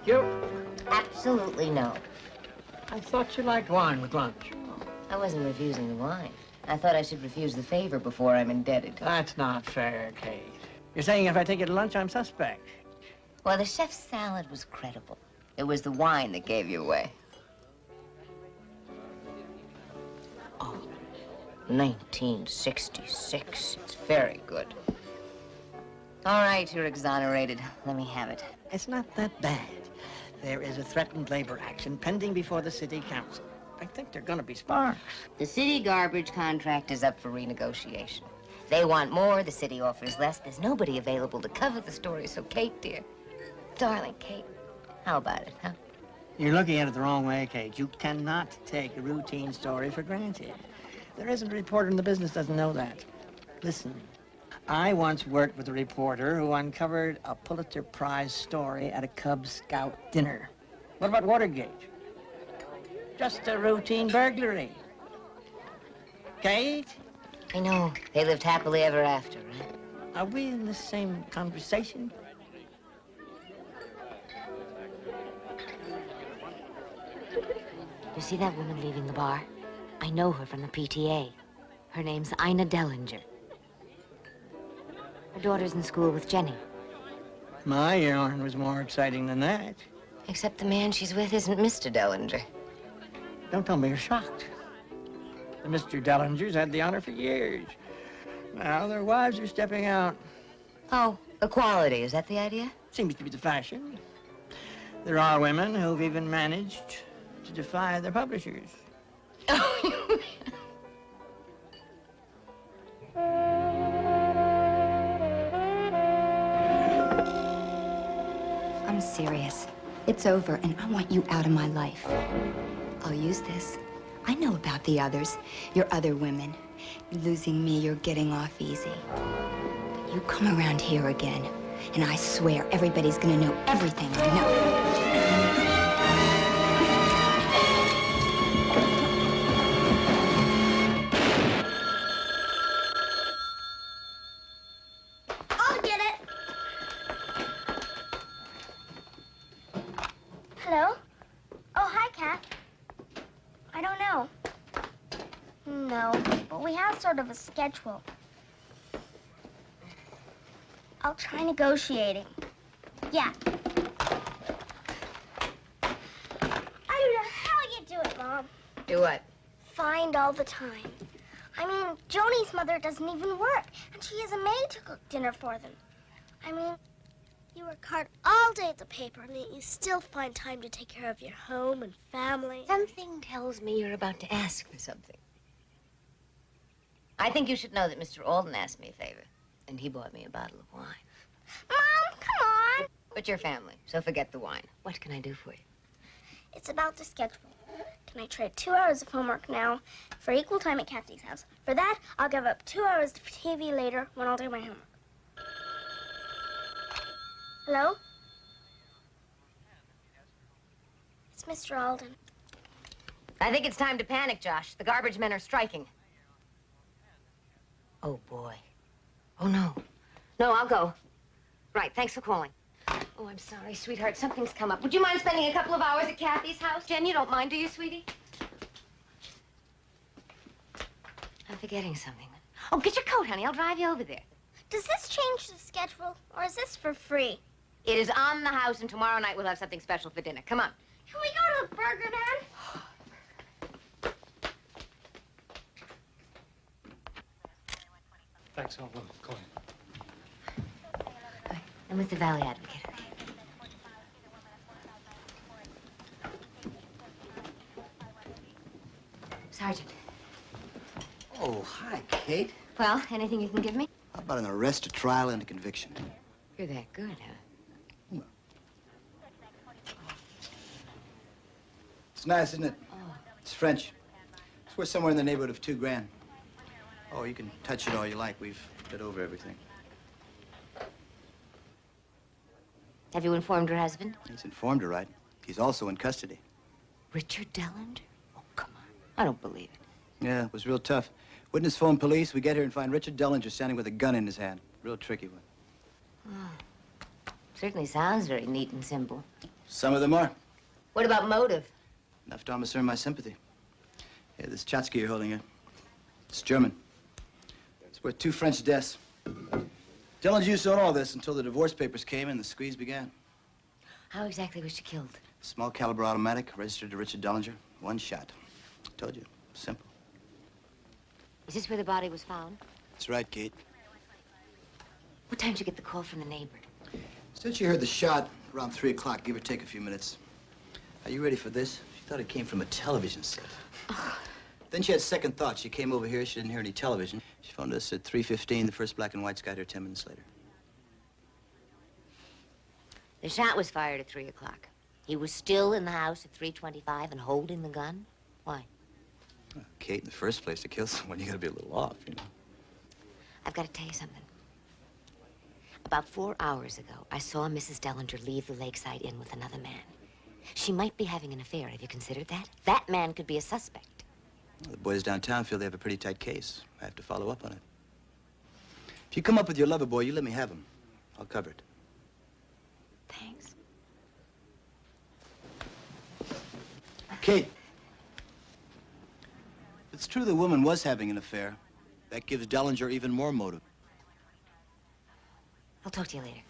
Thank you. Absolutely no. I thought you liked wine with lunch. I wasn't refusing the wine. I thought I should refuse the favor before I'm indebted. That's not fair, Kate. You're saying if I take you to lunch, I'm suspect. Well, the chef's salad was credible. It was the wine that gave you away. Oh, 1966. It's very good. All right, you're exonerated. Let me have it. It's not that bad. There is a threatened labor action pending before the city council. I think they're gonna be sparks. The city garbage contract is up for renegotiation. They want more, the city offers less. There's nobody available to cover the story, so Kate, dear, darling Kate, how about it, huh? You're looking at it the wrong way, Kate. You cannot take a routine story for granted. There isn't a reporter in the business doesn't know that. Listen, I once worked with a reporter who uncovered a Pulitzer Prize story at a Cub Scout dinner. What about Watergate? Just a routine burglary. Kate? I know. They lived happily ever after, right? Are we in the same conversation? You see that woman leaving the bar? I know her from the PTA. Her name's Ina Dellinger. Her daughter's in school with Jenny. My yarn was more exciting than that. Except the man she's with isn't Mr. Dellinger. Don't tell me you're shocked. The Mr. Dellingers had the honor for years. Now their wives are stepping out. Oh, equality, is that the idea? Seems to be the fashion. There are women who've even managed to defy their publishers. I'm serious. It's over, and I want you out of my life. I'll use this. I know about the others, your other women. Losing me, you're getting off easy. But you come around here again, and I swear everybody's gonna know everything I know. I'll get it. Hello? Oh, hi, Kat. I don't know. No, but we have sort of a schedule. I'll try negotiating. Yeah. I don't know how you do it, Mom. Do what? Find all the time. I mean, Joni's mother doesn't even work, and she has a maid to cook dinner for them. I mean, you work hard all day at the paper, and yet you still find time to take care of your home and family. Something tells me you're about to ask for something. I think you should know that Mr. Alden asked me a favor, and he bought me a bottle of wine. Mom, come on. But you're family, so forget the wine. What can I do for you? It's about the schedule. Can I trade 2 hours of homework now for equal time at Kathy's house? For that, I'll give up 2 hours of TV later when I'll do my homework. Hello? It's Mr. Alden. I think it's time to panic, Josh. The garbage men are striking. Oh, boy. Oh, no. No, I'll go. Right, thanks for calling. Oh, I'm sorry, sweetheart. Something's come up. Would you mind spending a couple of hours at Kathy's house? Jen, you don't mind, do you, sweetie? I'm forgetting something. Oh, get your coat, honey. I'll drive you over there. Does this change the schedule, or is this for free? It is on the house, and tomorrow night we'll have something special for dinner. Come on. Can we go to the Burger Man? Thanks, I'll call you. I'm with the Valley Advocate. Sergeant. Oh, hi, Kate. Well, anything you can give me? How about an arrest, a trial, and a conviction? You're that good, huh? It's nice, isn't it? Oh. It's French. It's worth somewhere in the neighborhood of $2 grand. Oh, you can touch it all you like. We've been over everything. Have you informed her husband? He's informed her, right? He's also in custody. Richard Dellinger? Oh, come on. I don't believe it. Yeah, it was real tough. Witness phone police. We get here and find Richard Dellinger standing with a gun in his hand. Real tricky one. Oh. Certainly sounds very neat and simple. Some of them are. What about motive? Enough to almost earn my sympathy. Yeah, this Chatsky you're holding here. It's German. It's worth 2 French deaths. Dillinger used to own all this until the divorce papers came and the squeeze began. How exactly was she killed? Small caliber automatic, registered to Richard Dillinger. 1 shot. Told you. Simple. Is this where the body was found? That's right, Kate. What time did you get the call from the neighbor? Since she heard the shot around 3 o'clock, give or take a few minutes. Are you ready for this? She thought it came from a television set. Then she had second thoughts. She came over here. She didn't hear any television. She phoned us at 3:15. The first black and whites got here 10 minutes later. The shot was fired at 3 o'clock. He was still in the house at 3:25 and holding the gun? Why? Well, Kate, in the first place, to kill someone, you gotta be a little off, you know. I've got to tell you something. About 4 hours ago, I saw Mrs. Dellinger leave the Lakeside Inn with another man. She might be having an affair. Have you considered that? That man could be a suspect. Well, the boys downtown feel they have a pretty tight case. I have to follow up on it. If you come up with your lover boy, you let me have him. I'll cover it. Thanks. Kate, if it's true the woman was having an affair, that gives Dellinger even more motive. I'll talk to you later.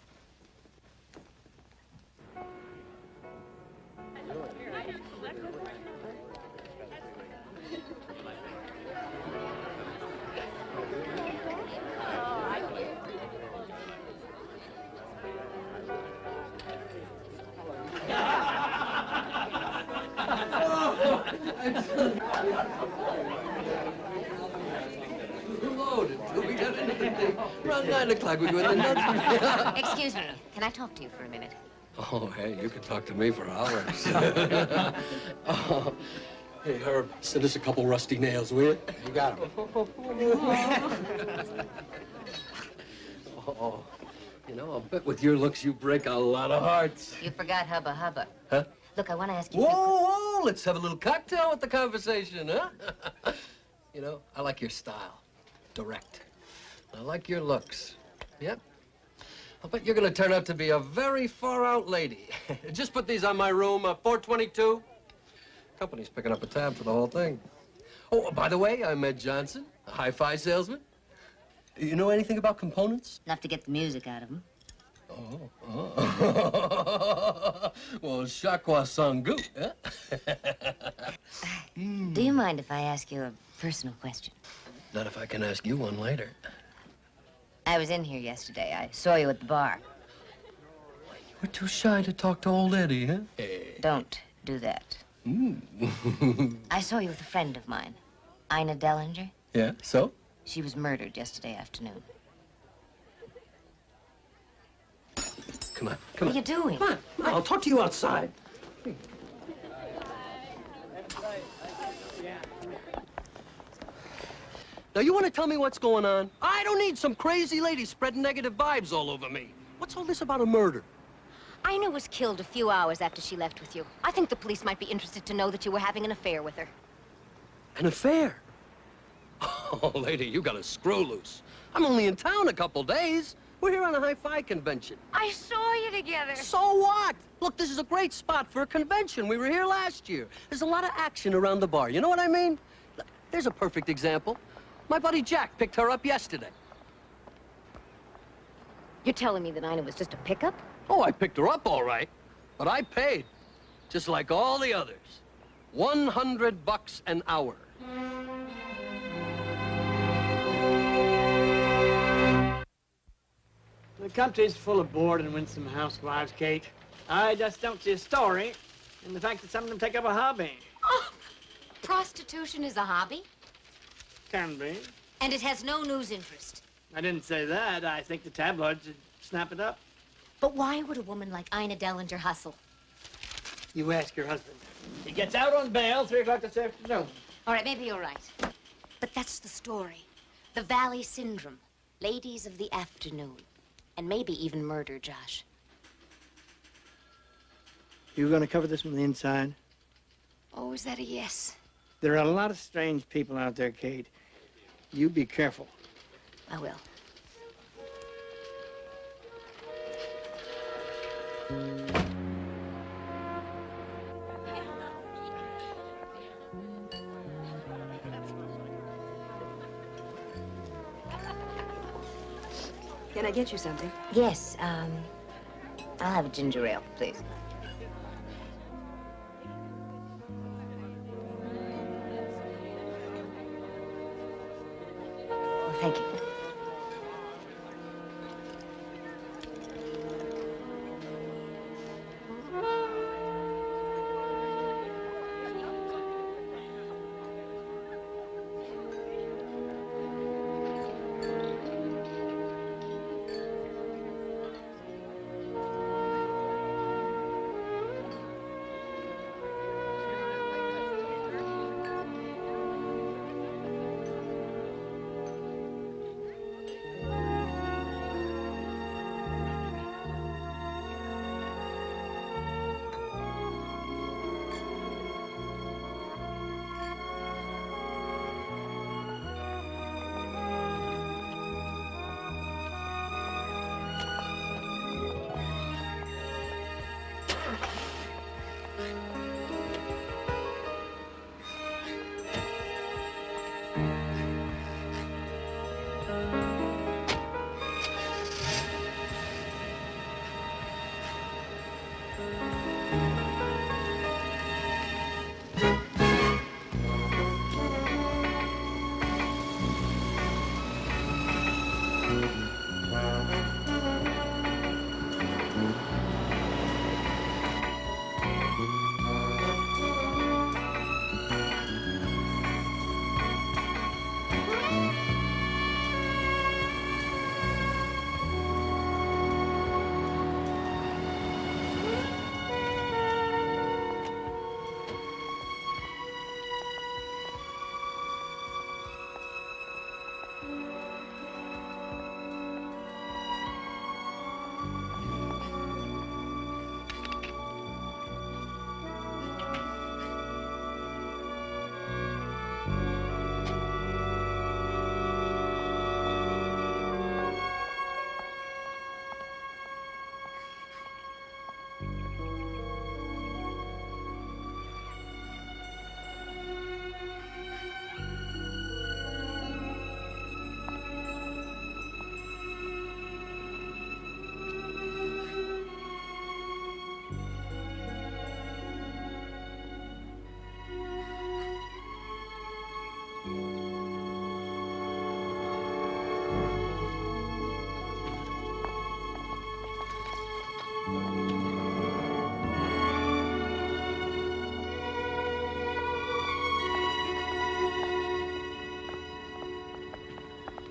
Around 9 o'clock, we go in the nuts. Excuse me. Can I talk to you for a minute? Oh, hey, you can talk to me for hours. Oh, hey, Herb, send us a couple rusty nails, will you? You got him. Oh, you know, I'll bet with your looks you break a lot of hearts. You forgot Hubba Hubba. Huh? Look, I want to ask you... Whoa, let's have a little cocktail with the conversation, huh? You know, I like your style. Direct. I like your looks. Yep. I'll bet you're gonna turn out to be a very far-out lady. Just put these on my room, 422. Company's picking up a tab for the whole thing. Oh, by the way, I'm Ed Johnson, a hi-fi salesman. You know anything about components? Enough to get the music out of him. Oh. Well, Shakwa Sangu, huh? Do you mind if I ask you a personal question? Not if I can ask you one later. I was in here yesterday. I saw you at the bar. You were too shy to talk to old Eddie, huh? Don't do that. I saw you with a friend of mine, Ina Dellinger. Yeah, so? She was murdered yesterday afternoon. Come on, What come are on. you doing? Come on, I'll talk to you outside. Now, you want to tell me what's going on? I don't need some crazy lady spreading negative vibes all over me. What's all this about a murder? Ina was killed a few hours after she left with you. I think the police might be interested to know that you were having an affair with her. An affair? Oh, lady, you got a screw loose. I'm only in town a couple days. We're here on a hi-fi convention. I saw you together. So what? Look, this is a great spot for a convention. We were here last year. There's a lot of action around the bar. You know what I mean? Look, there's a perfect example. My buddy Jack picked her up yesterday. You're telling me that Ina was just a pickup? Oh, I picked her up all right, but I paid, just like all the others. $100 an hour. The country's full of bored and winsome housewives, Kate. I just don't see a story in the fact that some of them take up a hobby. Oh, prostitution is a hobby? Can be. And it has no news interest. I didn't say that. I think the tabloids should snap it up. But why would a woman like Ina Dellinger hustle? You ask your husband. He gets out on bail 3 o'clock this afternoon. All right, maybe you're right. But that's the story. The Valley Syndrome. Ladies of the afternoon. And maybe even murder, Josh. You gonna cover this from the inside? Oh, is that a yes? There are a lot of strange people out there, Kate. You be careful. I will. Can I get you something? Yes, I'll have a ginger ale, please. Well, thank you.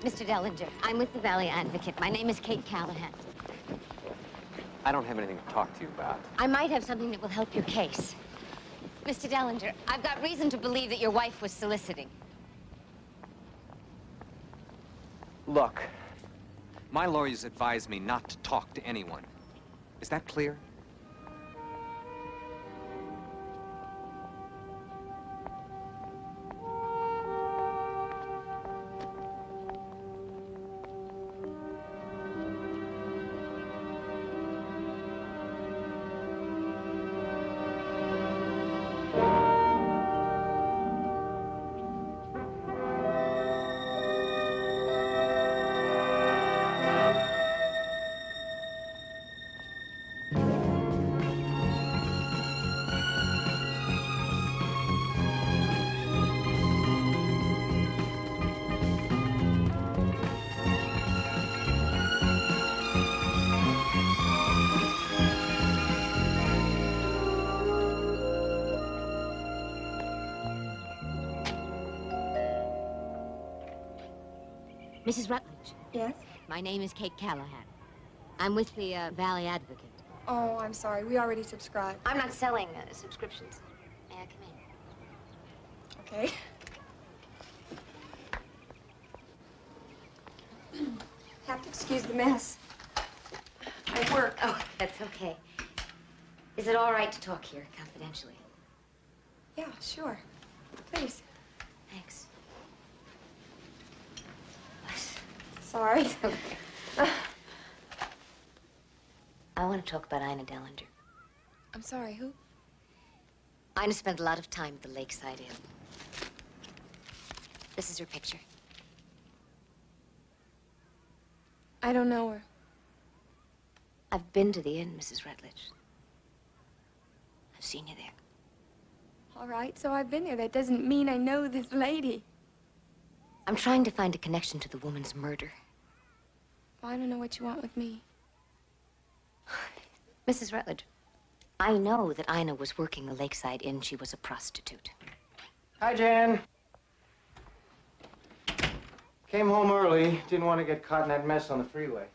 Mr. Dellinger, I'm with the Valley Advocate. My name is Kate Callahan. I don't have anything to talk to you about. I might have something that will help your case. Mr. Dellinger, I've got reason to believe that your wife was soliciting. Look, my lawyers advised me not to talk to anyone. Is that clear? Mrs. Rutledge. Yes? My name is Kate Callahan. I'm with the Valley Advocate. Oh, I'm sorry. We already subscribed. I'm not selling subscriptions. May I come in? Okay. Have to excuse the mess. I work. Oh, that's okay. Is it all right to talk here confidentially? Yeah, sure. Please. Thanks. Sorry. I want to talk about Ina Dellinger. I'm sorry, who? Ina spent a lot of time at the Lakeside Inn. This is her picture. I don't know her. I've been to the inn, Mrs. Rutledge. I've seen you there. All right, so I've been there. That doesn't mean I know this lady. I'm trying to find a connection to the woman's murder. Well, I don't know what you want with me. Mrs. Rutledge, I know that Ina was working the Lakeside Inn. She was a prostitute. Hi, Jan. Came home early. Didn't want to get caught in that mess on the freeway.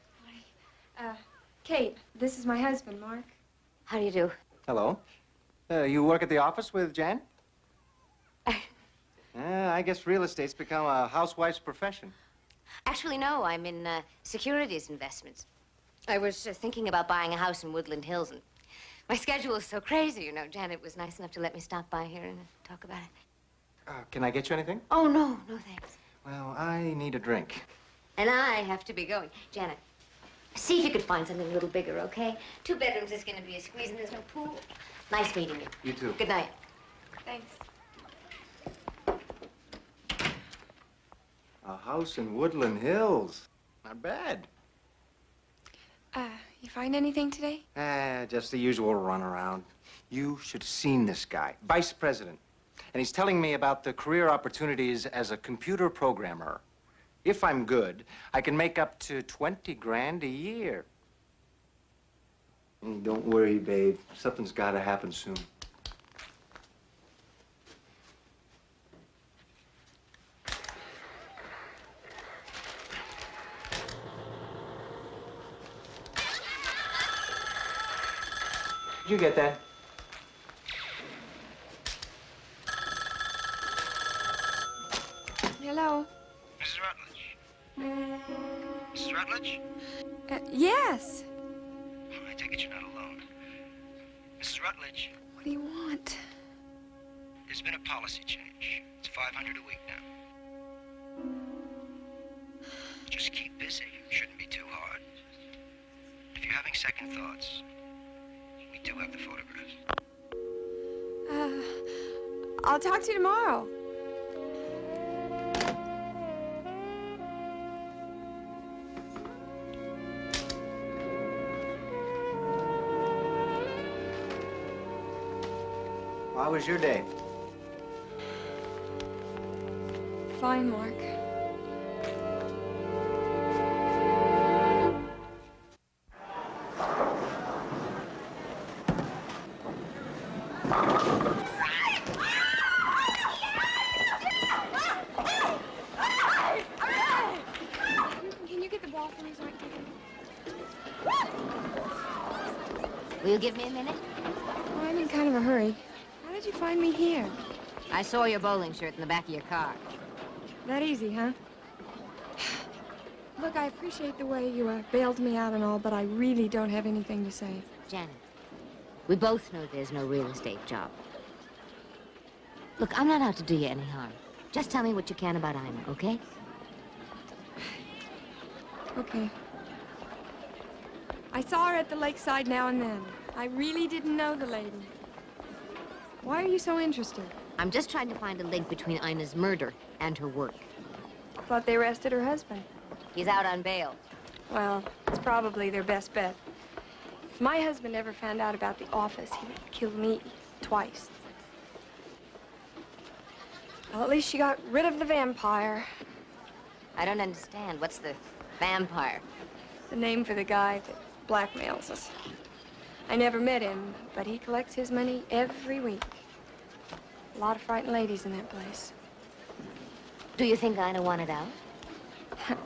Kate, this is my husband, Mark. How do you do? Hello. You work at the office with Jan? I guess real estate's become a housewife's profession. Actually, no. I'm in securities investments. I was thinking about buying a house in Woodland Hills, and my schedule is so crazy, you know. Janet was nice enough to let me stop by here and talk about it. Can I get you anything? Oh, no. No, thanks. Well, I need a drink. And I have to be going. Janet, see if you could find something a little bigger, okay? 2 bedrooms is going to be a squeeze, and there's no pool. Nice meeting you. You too. Good night. Thanks. A house in Woodland Hills. Not bad. You find anything today? Just the usual runaround. You should have seen this guy, vice president. And he's telling me about the career opportunities as a computer programmer. If I'm good, I can make up to 20 grand a year. Don't worry, babe. Something's got to happen soon. Did you get that? Hello? Mrs. Rutledge? Mrs. Rutledge? Yes. I take it you're not alone. Mrs. Rutledge, What do you want? there's been a policy change. It's $500 a week now. Just keep busy. Shouldn't be too hard. If you're having second thoughts, we do have the photographs. I'll talk to you tomorrow. How was your day? Fine, Mark. Can you get the ball for me so I can take it? Will you give me a minute? Oh, I'm in kind of a hurry. How did you find me here? I saw your bowling shirt in the back of your car. That easy, huh? Look, I appreciate the way you bailed me out and all, but I really don't have anything to say. Janet, we both know there's no real estate job. Look, I'm not out to do you any harm. Just tell me what you can about Ina, okay? Okay. I saw her at the lakeside now and then. I really didn't know the lady. Why are you so interested? I'm just trying to find a link between Ina's murder and her work. Thought they arrested her husband. He's out on bail. Well, it's probably their best bet. If my husband ever found out about the office, he would kill me twice. Well, at least she got rid of the vampire. I don't understand. What's the vampire? The name for the guy that blackmails us. I never met him, but he collects his money every week. A lot of frightened ladies in that place. Do you think Ina wanted out?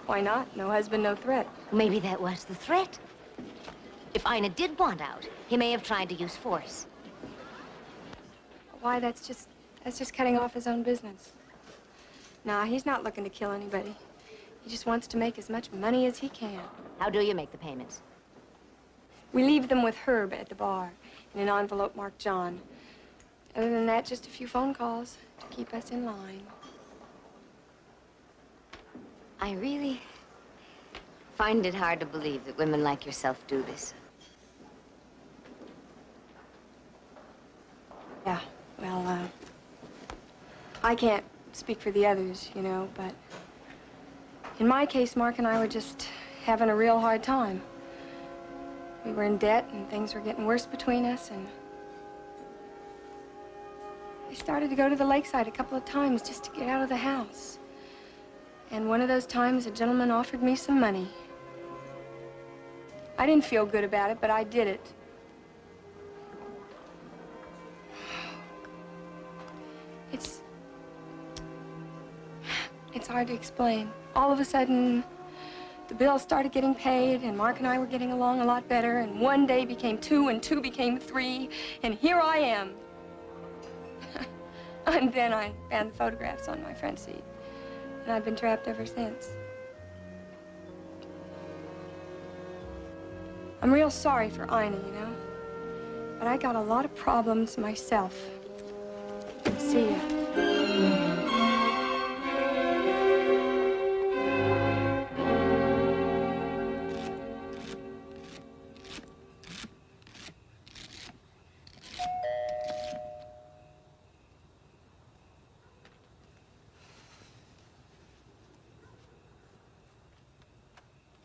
Why not? No husband, no threat. Maybe that was the threat. If Ina did want out, he may have tried to use force. Why, that's just cutting off his own business. Nah, he's not looking to kill anybody. He just wants to make as much money as he can. How do you make the payments? We leave them with Herb at the bar in an envelope marked John. Other than that, just a few phone calls to keep us in line. I really find it hard to believe that women like yourself do this. Yeah, well, I can't speak for the others, you know, but in my case, Mark and I were just having a real hard time. We were in debt, and things were getting worse between us, and I started to go to the lakeside a couple of times just to get out of the house. And one of those times, a gentleman offered me some money. I didn't feel good about it, but I did it. It's hard to explain. All of a sudden, the bills started getting paid, and Mark and I were getting along a lot better, and one day became two, and two became three, and here I am. And then I found the photographs on my front seat, and I've been trapped ever since. I'm real sorry for Ina, you know, but I got a lot of problems myself. See ya.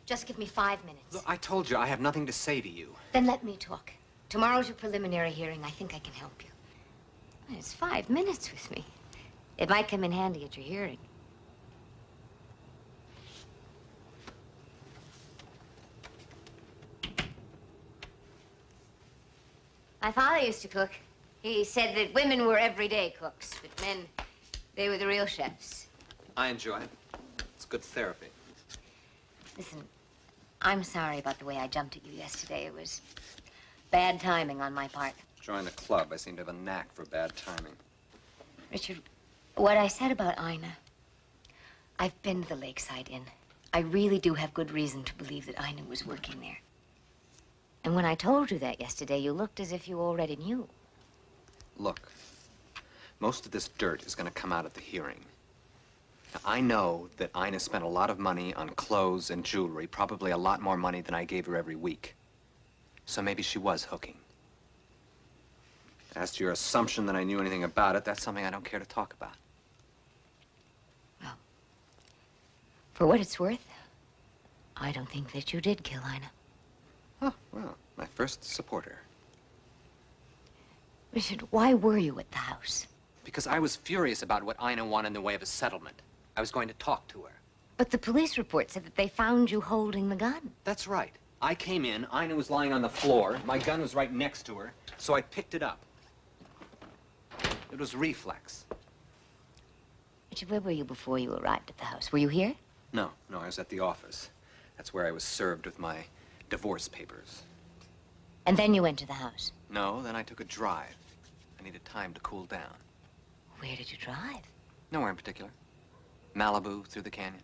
Just give me 5 minutes. Look, I told you I have nothing to say to you. Then let me talk. Tomorrow's your preliminary hearing. I think I can help you. It's 5 minutes with me. It might come in handy at your hearing. My father used to cook. He said that women were everyday cooks, but men, they were the real chefs. I enjoy it. It's good therapy. Listen, I'm sorry about the way I jumped at you yesterday. It was bad timing on my part. Join the club. I seem to have a knack for bad timing. Richard, what I said about Ina, I've been to the Lakeside Inn. I really do have good reason to believe that Ina was working there. And when I told you that yesterday, you looked as if you already knew. Look, most of this dirt is going to come out at the hearing. Now, I know that Ina spent a lot of money on clothes and jewelry, probably a lot more money than I gave her every week. So maybe she was hooking. As to your assumption that I knew anything about it, that's something I don't care to talk about. Well, for what it's worth, I don't think that you did kill Ina. Oh, well, my first supporter. Richard, why were you at the house? Because I was furious about what Ina wanted in the way of a settlement. I was going to talk to her. But the police report said that they found you holding the gun. That's right. I came in, Ina was lying on the floor, my gun was right next to her, so I picked it up. It was reflex. Richard, where were you before you arrived at the house? Were you here? No, I was at the office. That's where I was served with my divorce papers. And then you went to the house? No, then I took a drive. I needed time to cool down. Where did you drive? Nowhere in particular. Malibu, through the canyon.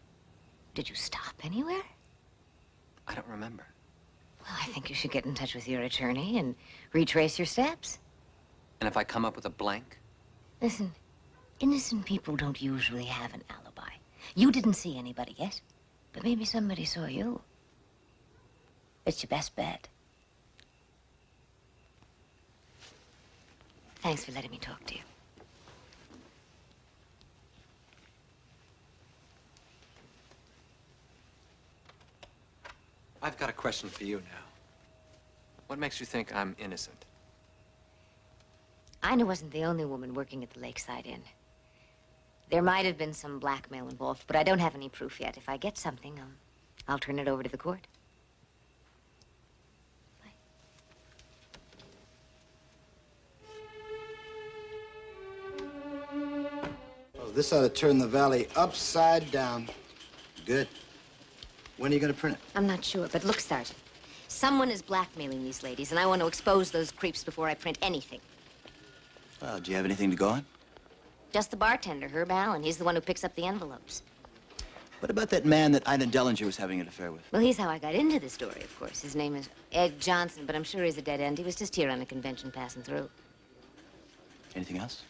Did you stop anywhere? I don't remember. Well, I think you should get in touch with your attorney and retrace your steps. And if I come up with a blank? Listen, innocent people don't usually have an alibi. You didn't see anybody yet, but maybe somebody saw you. It's your best bet. Thanks for letting me talk to you. I've got a question for you now. What makes you think I'm innocent? Ina wasn't the only woman working at the Lakeside Inn. There might have been some blackmail involved, but I don't have any proof yet. If I get something, I'll turn it over to the court. Oh, this ought to turn the valley upside down. Good. When are you going to print it? I'm not sure, but look, Sergeant. Someone is blackmailing these ladies, and I want to expose those creeps before I print anything. Well, do you have anything to go on? Just the bartender, Herb Allen. He's the one who picks up the envelopes. What about that man that Ina Dellinger was having an affair with? Well, he's how I got into the story, of course. His name is Ed Johnson, but I'm sure he's a dead end. He was just here on a convention passing through. Anything else?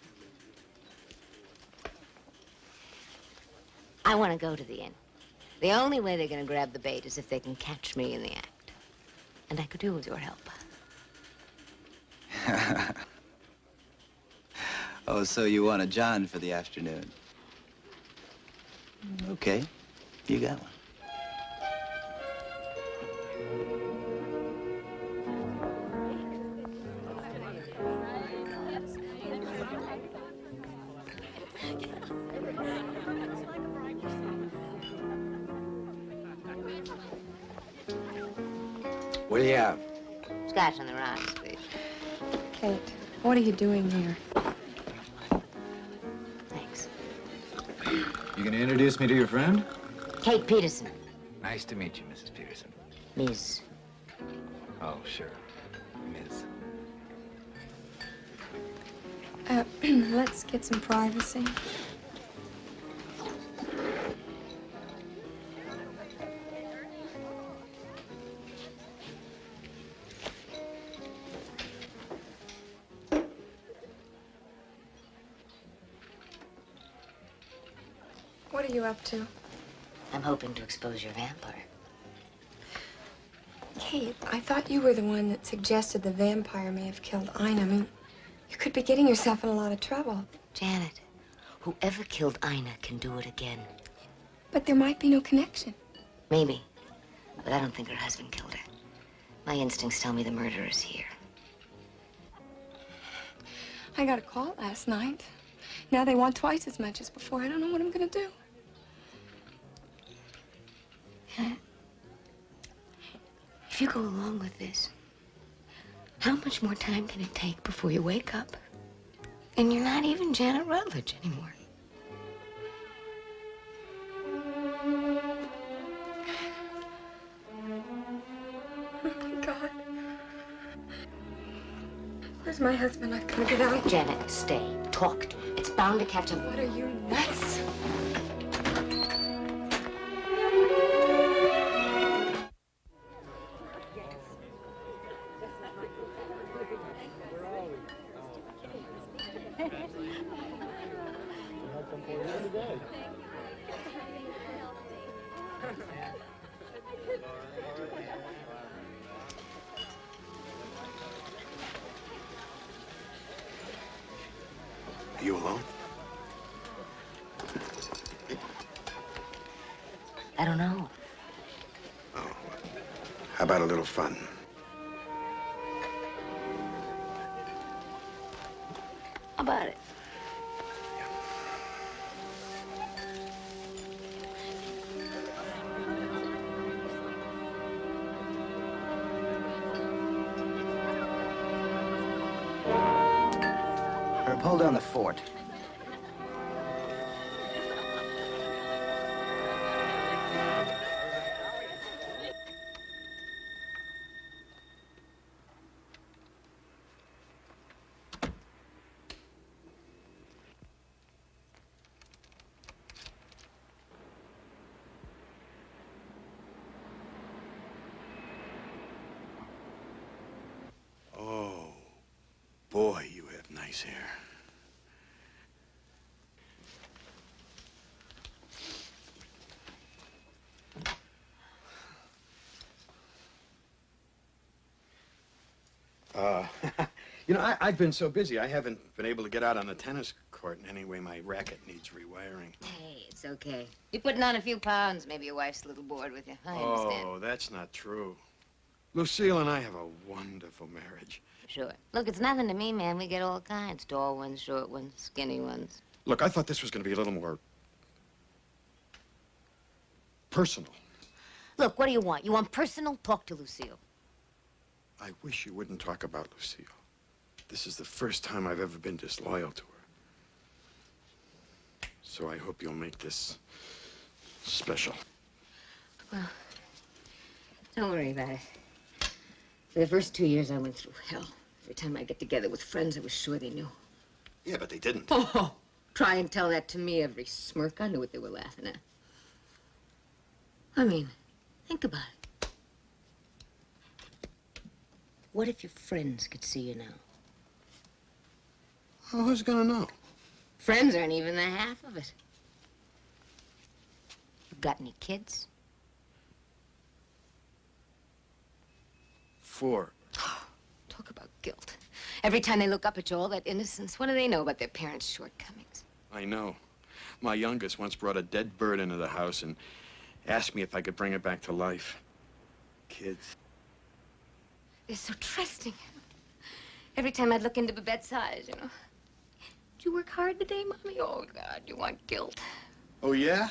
I want to go to the inn. The only way they're going to grab the bait is if they can catch me in the act. And I could do with your help. Oh, so you want a John for the afternoon? Okay, you got one. What do you have? Scotch on the rocks, please. Kate, what are you doing here? Thanks. You gonna introduce me to your friend? Kate Peterson. Nice to meet you, Mrs. Peterson. Ms. Oh, sure. Ms. Let's get some privacy. What are you up to? I'm hoping to expose your vampire. Kate, I thought you were the one that suggested the vampire may have killed Ina. I mean, you could be getting yourself in a lot of trouble. Janet, whoever killed Ina can do it again. But there might be no connection. Maybe, but I don't think her husband killed her. My instincts tell me the murderer's here. I got a call last night. Now they want twice as much as before. I don't know what I'm gonna do. If you go along with this, how much more time can it take before you wake up and you're not even Janet Rutledge anymore? Oh, my God. Where's my husband? I've got to get out. Janet, stay. Talk to him. It's bound to catch him. What are you, nuts? Are you alone? I don't know. Oh. How about a little fun? How about it? Herb, hold down the fort. Oh, boy, you have nice hair. You know, I've been so busy, I haven't been able to get out on the tennis court. And anyway, my racket needs rewiring. Hey, it's okay. You're putting on a few pounds. Maybe your wife's a little bored with you. I understand. Oh, that's not true. Lucille and I have a wonderful marriage. Sure. Look, it's nothing to me, man. We get all kinds. Tall ones, short ones, skinny ones. Look, I thought this was going to be a little more personal. Look, what do you want? You want personal? Talk to Lucille. I wish you wouldn't talk about Lucille. This is the first time I've ever been disloyal to her. So I hope you'll make this special. Well, don't worry about it. For the first 2 years, I went through hell. Every time I get together with friends, I was sure they knew. Yeah, but they didn't. Oh, try and tell that to me every smirk. I knew what they were laughing at. I mean, think about it. What if your friends could see you now? Well, who's gonna know? Friends aren't even the half of it. You got any kids? 4. Talk about guilt. Every time they look up at you, all that innocence, what do they know about their parents' shortcomings? I know. My youngest once brought a dead bird into the house and asked me if I could bring it back to life. kids. They're so trusting. Every time I'd look into Babette's eyes, you know. Did you work hard today, Mommy? Oh, God, you want guilt. Oh, yeah?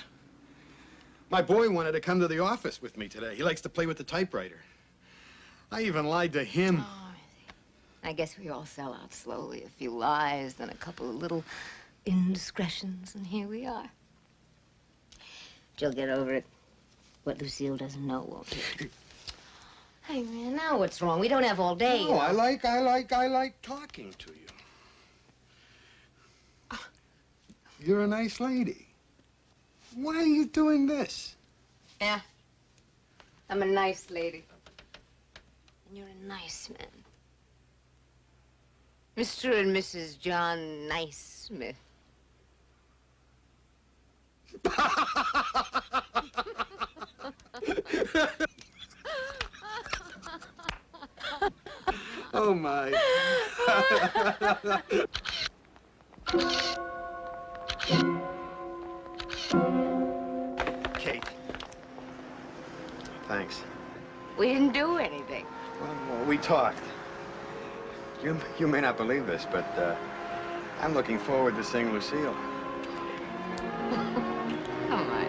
My boy wanted to come to the office with me today. He likes to play with the typewriter. I even lied to him. Oh, I guess we all sell out slowly. A few lies, then a couple of little indiscretions, and here we are. But you'll get over it. What Lucille doesn't know won't hit. Hey, man, now what's wrong? We don't have all day. No, I like talking to you. You're a nice lady. Why are you doing this? Yeah. I'm a nice lady. And you're a nice man. Mr. and Mrs. John Naismith. Oh, my. Kate. Thanks. We didn't do anything. Well, we talked. You may not believe this, but I'm looking forward to seeing Lucille. Come on.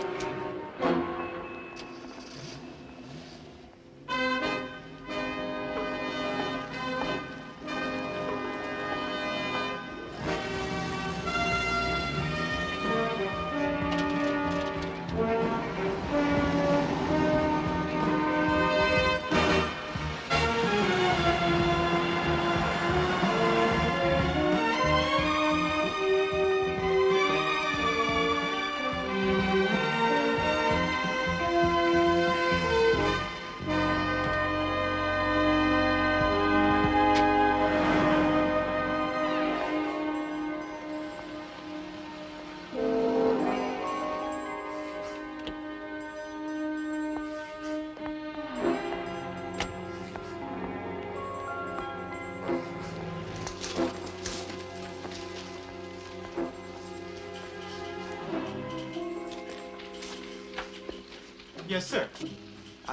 Yes, sir.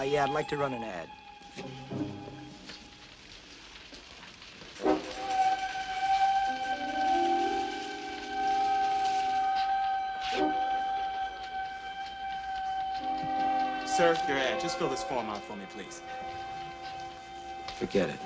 Yeah, I'd like to run an ad. Sir, your ad. Just fill this form out for me, please. Forget it.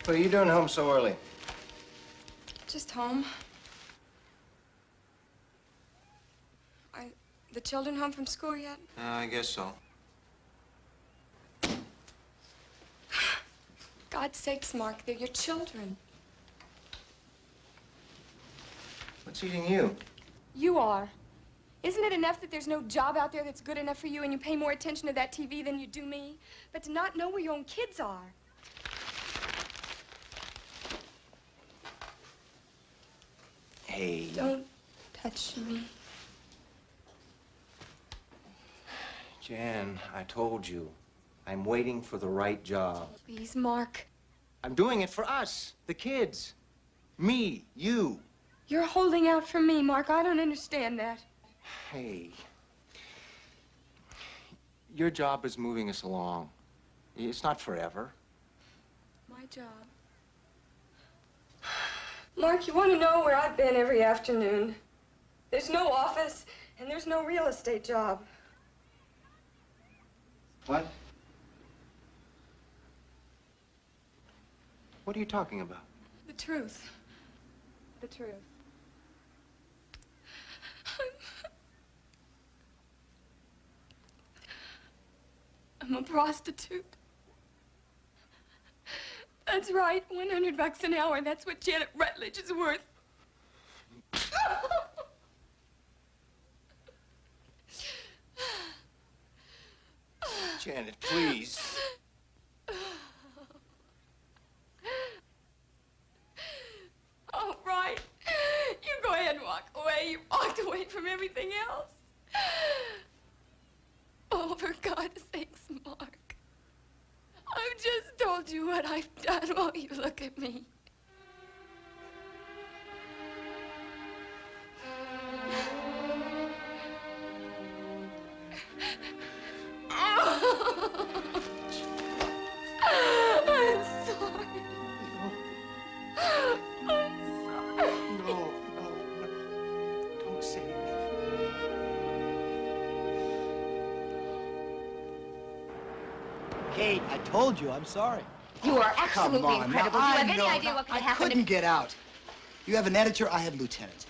What are you doing home so early? Just home. Are the children home from school yet? I guess so. God's sakes, Mark, they're your children. What's eating you? You are. Isn't it enough that there's no job out there that's good enough for you and you pay more attention to that TV than you do me? But to not know where your own kids are. Hey. Don't touch me. Jan, I told you. I'm waiting for the right job. Please, Mark. I'm doing it for us, the kids. Me, you. You're holding out for me, Mark. I don't understand that. Hey. Your job is moving us along. It's not forever. My job. Mark, you want to know where I've been every afternoon? There's no office, and there's no real estate job. What? What are you talking about? The truth. The truth. I'm a prostitute. That's right, $100 an hour. That's what Janet Rutledge is worth. Janet, please. from everything else. Oh, for God's sakes, Mark. I've just told you what I've done while you look at me. I'm sorry. I'm sorry. No. Don't say anything. Kate, I told you, I'm sorry. You are Come absolutely on, incredible. now, Do you I have any know. idea what could I have happened? couldn't get out. You have an editor, I have lieutenant.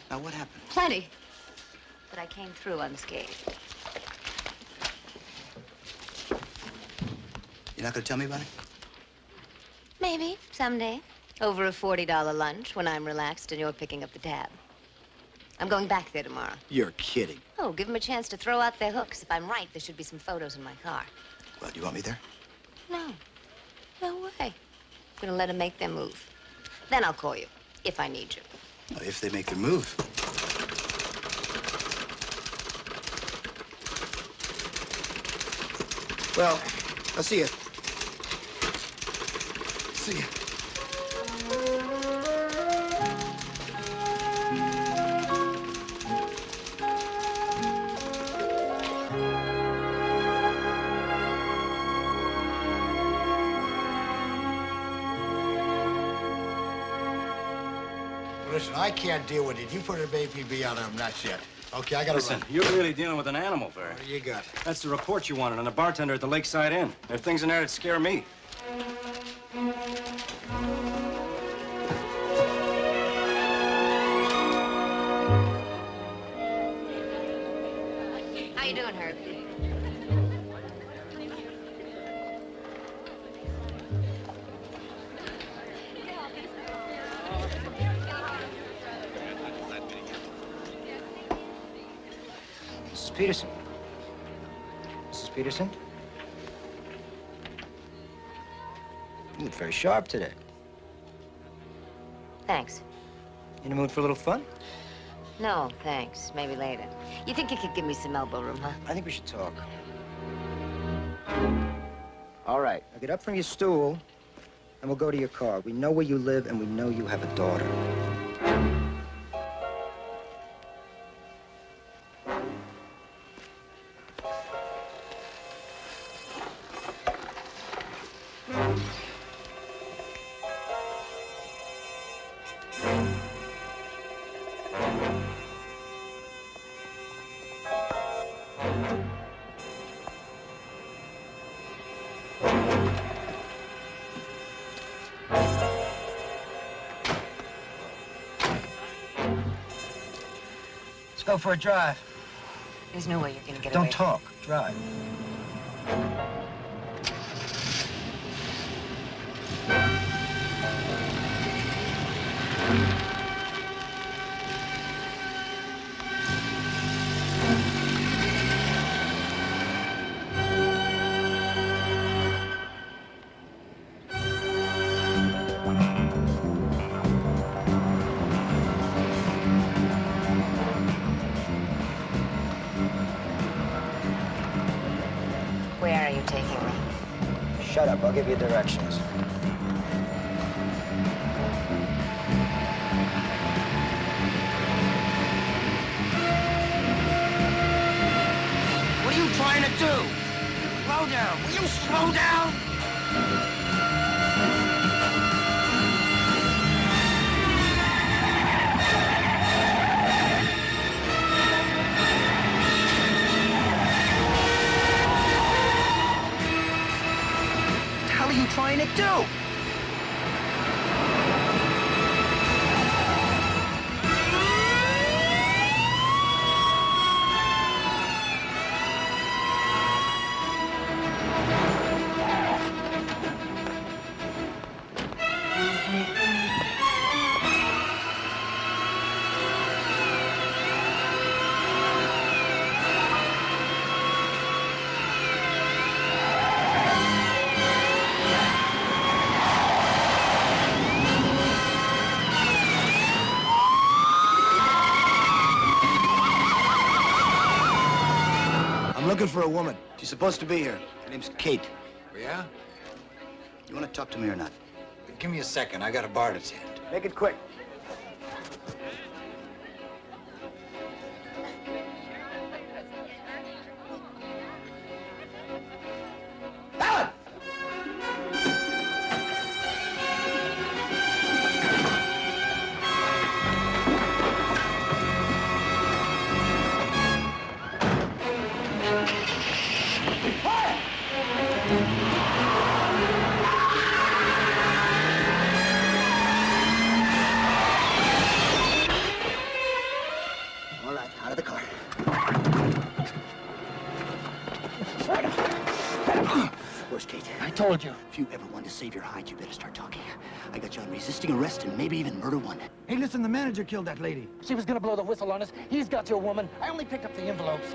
Now, what happened? Plenty. But I came through unscathed. You're not going to tell me about it? Maybe, someday. Over a $40 lunch when I'm relaxed and you're picking up the tab. I'm going back there tomorrow. You're kidding. Oh, give them a chance to throw out their hooks. If I'm right, there should be some photos in my car. Well, do you want me there? No. No way. I'm gonna let them make their move. Then I'll call you, if I need you. Well, if they make their move. Well, I'll see you. See you. Listen, I can't deal with it. You put an APB on them, not yet. Okay, I gotta Listen, run. you're really dealing with an animal there. What do you got? That's the report you wanted on the bartender at the Lakeside Inn. There are things in there that scare me. How you doing, Herb? Mrs. Peterson. Mrs. Peterson? You look very sharp today. Thanks. In the mood for a little fun? No, thanks. Maybe later. You think you could give me some elbow room, huh? I think we should talk. All right, now get up from your stool, and we'll go to your car. We know where you live, and we know you have a daughter. Let's go for a drive. There's no way you're gonna get Don't away. talk. Drive. Where are you taking me? Shut up. I'll give you directions. What are you trying to do? Slow down. Will you slow down? What the hell are you trying to do? looking for a woman. She's supposed to be here. Her name's Kate. Oh, yeah? You want to talk to me or not? Give me a second. I got a bar to tend. Make it quick. Alan! All right, out of the car. Where's Kate? I told you. If you ever want to save your hide, you better start talking. I got you on resisting arrest and maybe even murder one. Hey, listen, the manager killed that lady. She was gonna blow the whistle on us. He's got your woman. I only picked up the envelopes.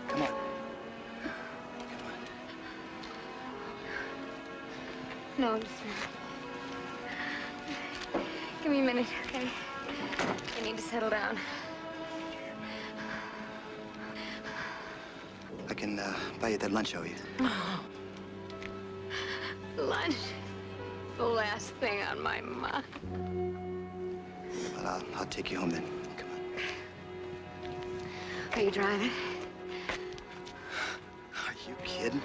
Come on. No, just give me a minute, okay? I need to settle down. I can buy you that lunch, you. Lunch. The last thing on my mind. Well, I'll take you home then. Come on. Are you driving? Are you kidding?